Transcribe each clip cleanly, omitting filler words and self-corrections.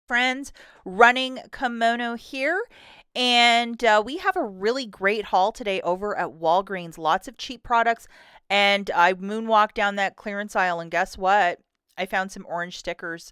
Friends, Running Kimono here, and we have a really great haul today over at Walgreens. Lots of cheap products, and I moonwalked down that clearance aisle, and guess what? I found some orange stickers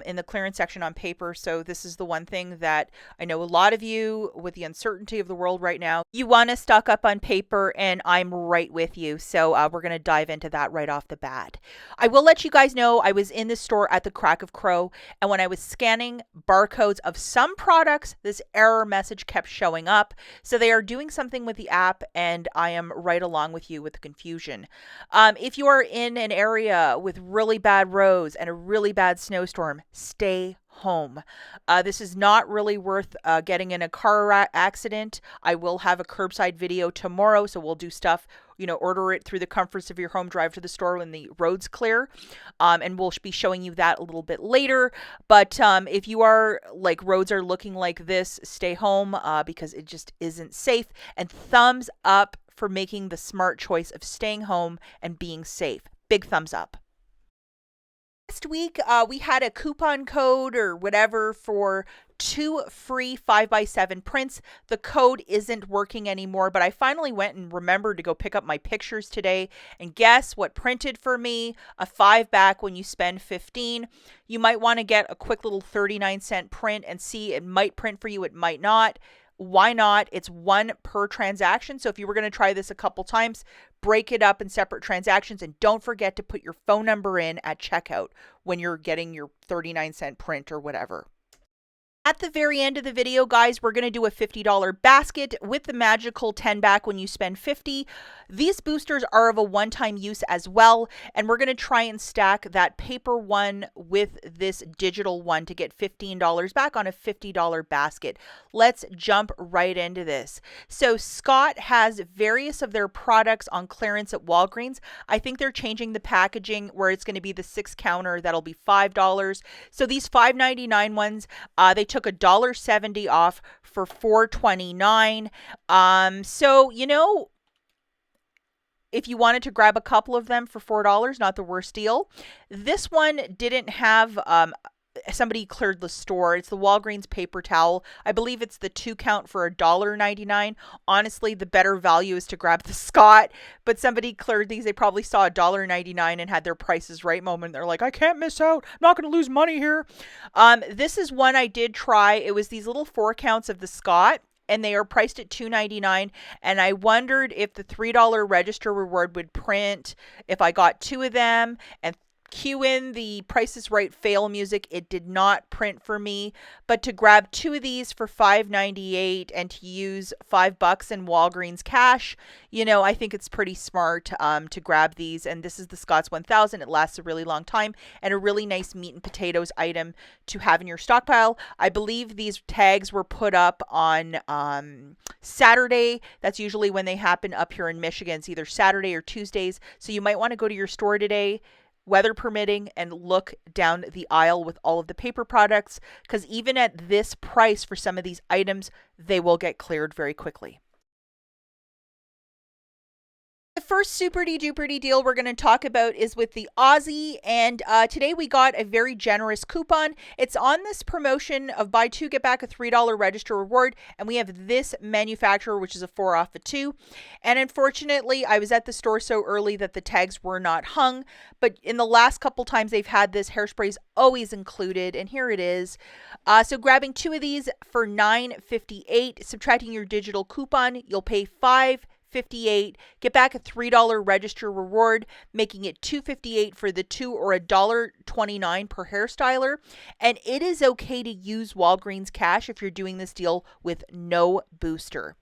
in the clearance section on paper. So this is the one thing that I know a lot of you, with the uncertainty of the world right now, you want to stock up on paper, and I'm right with you. So we're going to dive into that right off the bat. I will let you guys know I was in the store at the crack of crow, and when I was scanning barcodes of some products, this error message kept showing up. So they are doing something with the app, and I am right along with you with the confusion. If you are in an area with really bad roads and a really bad snowstorm, stay home. This is not really worth getting in a car accident. I will have a curbside video tomorrow, so we'll do stuff, order it through the comforts of your home, drive to the store when the road's clear, and we'll be showing you that a little bit later. But if you are like roads are looking like this, stay home because it just isn't safe. And thumbs up for making the smart choice of staying home and being safe. Big thumbs up. Last week, we had a coupon code or whatever for 2 free 5x7 prints. The code isn't working anymore, but I finally went and remembered to go pick up my pictures today. And guess what printed for me? A 5 back when you spend 15. You might want to get a quick little 39-cent print and see. It might print for you, it might not. Why not? It's 1 per transaction. So if you were going to try this a couple times, break it up in separate transactions, and don't forget to put your phone number in at checkout when you're getting your 39-cent print or whatever. At the very end of the video, guys, we're going to do a $50 basket with the magical 10 back when you spend 50. These boosters are of a one-time use as well, and we're going to try and stack that paper one with this digital one to get $15 back on a $50 basket. Let's jump right into this. So Scott has various of their products on clearance at Walgreens. I think they're changing the packaging where it's going to be the 6 counter. That'll be $5. So these $5.99 ones, they took $1.70 off for $4.29. So, if you wanted to grab a couple of them for $4, not the worst deal. This one didn't have somebody cleared the store. It's the Walgreens paper towel. I believe it's the 2 count for $1.99. Honestly, the better value is to grab the Scott, but somebody cleared these. They probably saw $1.99 and had their prices right moment. They're like, I can't miss out. I'm not going to lose money here. This is one I did try. It was these little 4 counts of the Scott, and they are priced at $2.99. And I wondered if the $3 register reward would print if I got 2 of them and cue in the Price is Right fail music. It did not print for me, but to grab 2 of these for $5.98 and to use $5 in Walgreens cash, I think it's pretty smart to grab these. And this is the Scott's 1000. It lasts a really long time and a really nice meat and potatoes item to have in your stockpile. I believe these tags were put up on Saturday. That's usually when they happen up here in Michigan. It's either Saturday or Tuesdays. So you might want to go to your store today, weather permitting, and look down the aisle with all of the paper products, because even at this price for some of these items, they will get cleared very quickly. The first super-duper deal we're going to talk about is with the Aussie, and today we got a very generous coupon. It's on this promotion of buy 2, get back a $3 register reward, and we have this manufacturer, which is a 4 off of 2. And unfortunately, I was at the store so early that the tags were not hung, but in the last couple times they've had this, hairspray is always included, and here it is. So grabbing 2 of these for $9.58, subtracting your digital coupon, you'll pay $5.58, get back a $3 register reward, making it $2.58 for the 2 or $1.29 per hairstyler. And it is okay to use Walgreens cash if you're doing this deal with no booster.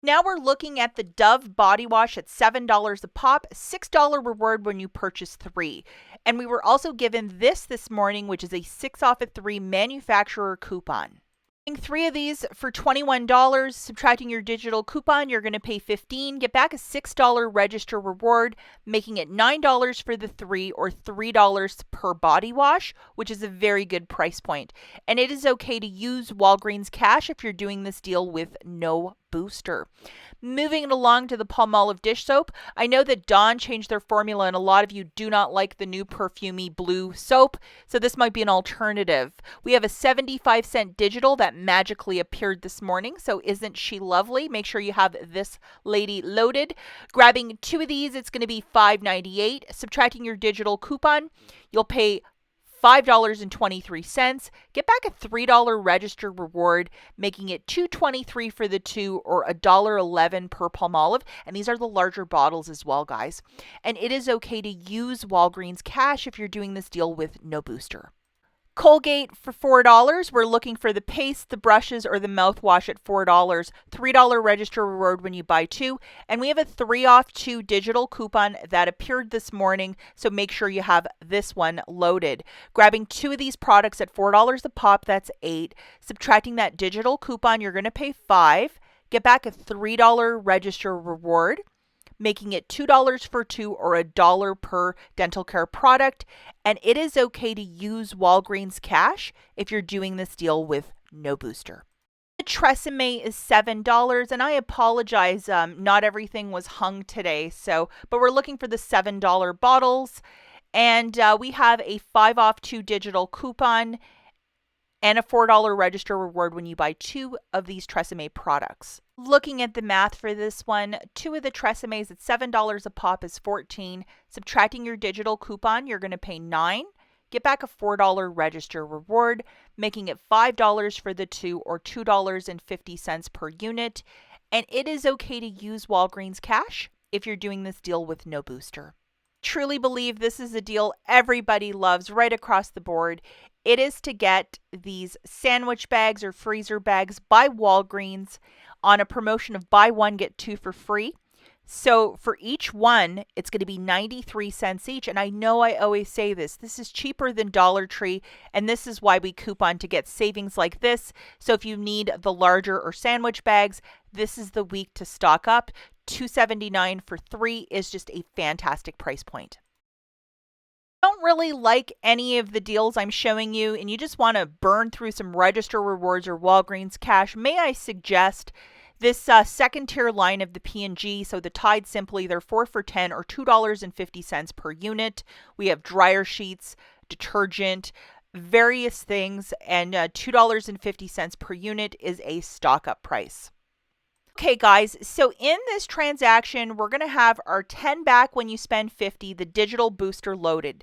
Now we're looking at the Dove body wash at $7 a pop, $6 reward when you purchase 3. And we were also given this morning, which is a 6 off of 3 manufacturer coupon. 3 of these for $21, subtracting your digital coupon, you're going to pay $15, get back a $6 register reward, making it $9 for the 3 or $3 per body wash, which is a very good price point. And it is okay to use Walgreens cash if you're doing this deal with no booster. Moving it along to the Palmolive dish soap. I know that Dawn changed their formula and a lot of you do not like the new perfumey blue soap, so this might be an alternative. We have a 75-cent digital that magically appeared this morning, so isn't she lovely? Make sure you have this lady loaded. Grabbing 2 of these, it's going to be $5.98. Subtracting your digital coupon, you'll pay $5.23. Get back a $3 register reward, making it $2.23 for the 2 or $1.11 per Palmolive. And these are the larger bottles as well, guys. And it is okay to use Walgreens cash if you're doing this deal with no booster. Colgate for $4. We're looking for the paste, the brushes, or the mouthwash at $4. $3 register reward when you buy 2. And we have a 3 off 2 digital coupon that appeared this morning, so make sure you have this one loaded. Grabbing 2 of these products at $4 a pop, that's 8. Subtracting that digital coupon, you're going to pay 5. Get back a $3 register reward, making it $2 for 2 or $1 per dental care product. And it is okay to use Walgreens cash if you're doing this deal with no booster. The Tresemme is $7, and I apologize, not everything was hung today, but we're looking for the $7 bottles, and we have a 5 off 2 digital coupon and a $4 register reward when you buy 2 of these Tresemme products. Looking at the math for this one, 2 of the Tresemmes at $7 a pop is $14. Subtracting your digital coupon, you're going to pay $9. Get back a $4 register reward, making it $5 for the 2 or $2.50 per unit. And it is okay to use Walgreens cash if you're doing this deal with no booster. Truly believe this is a deal everybody loves right across the board. It is to get these sandwich bags or freezer bags by Walgreens on a promotion of buy 1, get 2 for free. So for each one, it's going to be 93 cents each. And I know I always say this is cheaper than Dollar Tree. And this is why we coupon to get savings like this. So if you need the larger or sandwich bags, this is the week to stock up. $2.79 for 3 is just a fantastic price point. Don't really like any of the deals I'm showing you and you just want to burn through some register rewards or Walgreens cash, may I suggest this second tier line of the P&G, so the Tide Simply, they're 4 for $10 or $2.50 per unit. We have dryer sheets, detergent, various things, and $2.50 per unit is a stock up price. Okay, guys, so in this transaction, we're going to have our 10 back when you spend 50, the digital booster loaded.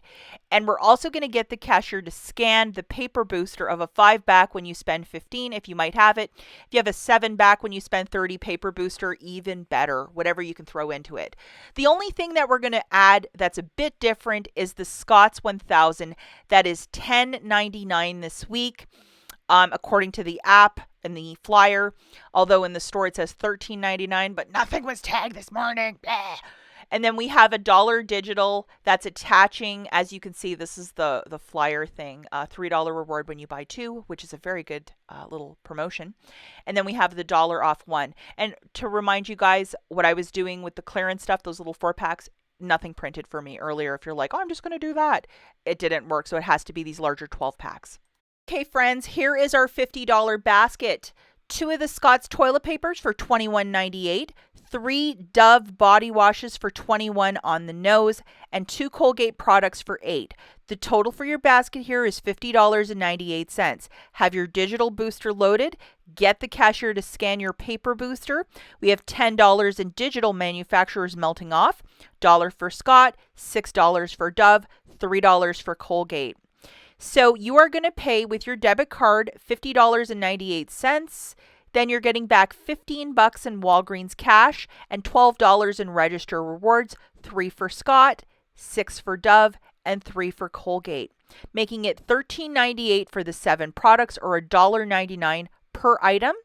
And we're also going to get the cashier to scan the paper booster of a 5 back when you spend 15, if you might have it. If you have a 7 back when you spend 30 paper booster, even better, whatever you can throw into it. The only thing that we're going to add that's a bit different is the Scott's 1000. That is $10.99 this week, according to the app and the flyer, although in the store it says $13.99, but nothing was tagged this morning. Bleh. And then we have a $1 digital that's attaching, as you can see, this is the flyer thing, $3 reward when you buy 2, which is a very good little promotion. And then we have the $1 off 1. And to remind you guys, what I was doing with the clearance stuff, those little 4-packs, nothing printed for me earlier. If you're like, oh, I'm just going to do that, it didn't work. So it has to be these larger 12-packs. Okay, friends, here is our $50 basket. 2 of the Scott's toilet papers for $21.98, 3 Dove body washes for $21 on the nose, and 2 Colgate products for $8. The total for your basket here is $50.98. Have your digital booster loaded. Get the cashier to scan your paper booster. We have $10 in digital manufacturers melting off. $1 for Scott, $6 for Dove, $3 for Colgate. So you are going to pay with your debit card $50.98. Then you're getting back $15 in Walgreens cash and $12 in register rewards, 3 for Scott, 6 for Dove, and 3 for Colgate, making it $13.98 for the 7 products or $1.99 per item.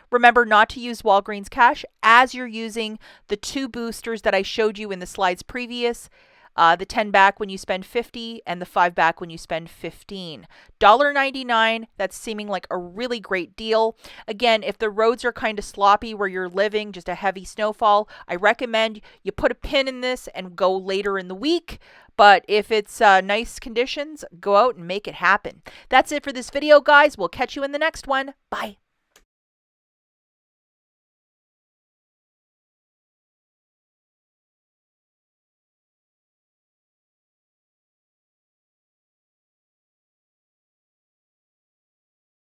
Remember not to use Walgreens cash as you're using the 2 boosters that I showed you in the slides previous. The 10 back when you spend 50 and the 5 back when you spend 15. $1.99, that's seeming like a really great deal. Again, if the roads are kind of sloppy where you're living, just a heavy snowfall, I recommend you put a pin in this and go later in the week. But if it's nice conditions, go out and make it happen. That's it for this video, guys. We'll catch you in the next one. Bye.